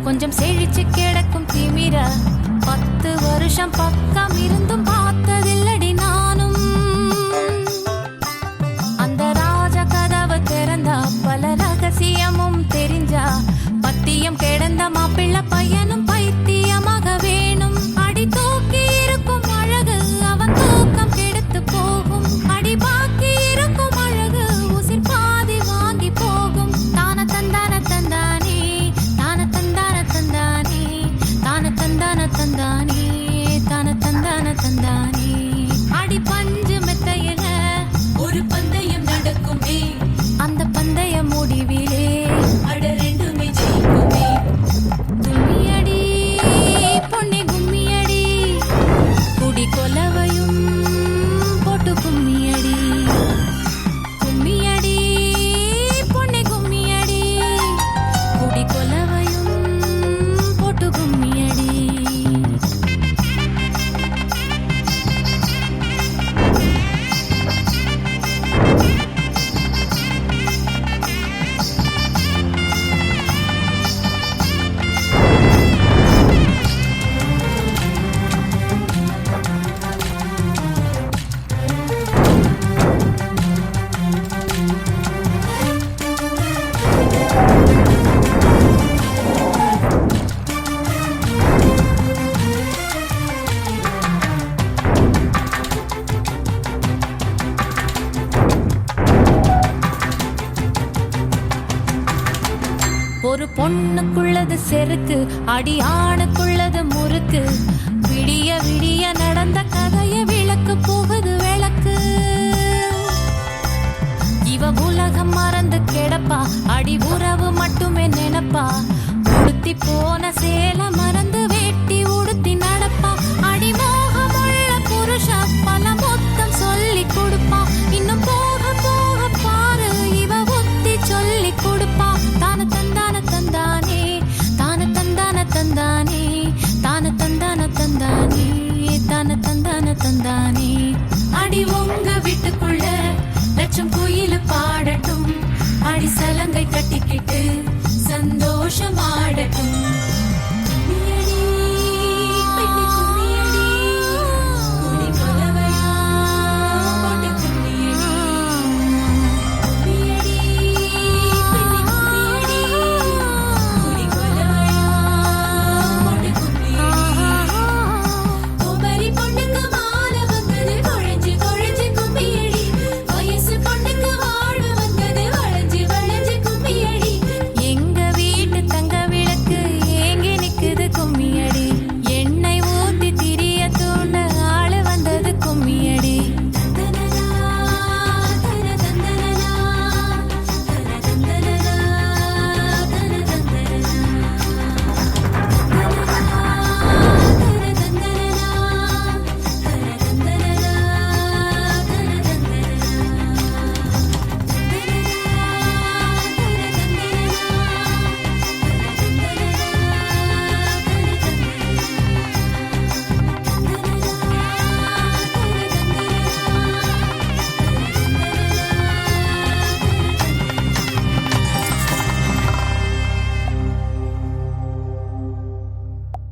கொஞ்சம் செழிச்சு கிடக்கும் திமிரா 10 வருஷம் பக்கம் இருந்தும் பார்த்ததில்லடி நானும். அந்த ராஜ கதவு திறந்தா பல ரகசியமும் தெரிஞ்சா பத்தியம் கிடந்த மாப்பிள்ள பையனும் பைத்தியமாக வேணும். அடி தூக்கி இருக்கும் அழகு அவன் தூக்கம் கெடுத்து போகும். அடி பாக்கி இருக்கும் அழகு உசிர் பாதி வாங்கி போகும். தான தந்தான தந்தானே தான தந்தான தந்தானே தான தந்தான தந்தானே தான தந்தான தந்தானே. அடி பஞ்சு மெத்தையில ஒரு பந்தயம் நடக்குமே. அந்த பந்தய முடிவிலே அட ரெண்டுமே ஜெயிக்குமே. கும்மியடி பொன்னி கும்மியடி குடி கொலவையும் போட்டு கும்மியடி. கும்மியடி பொன்னி கும்மியடி குடி கொலவையும் போட்டு கும்மியடி. ஒரு பொண்ணுக்குள்ளது செருக்கு அடி ஆணுக்குள்ளது முறுக்கு. விடிய விடிய நடந்த கதைய விளக்கு போகுது விளக்கு. இவ உலகம் மறந்து கிடப்பா அடி உறவு மட்டுமே நினைப்பா. உடுத்தி போன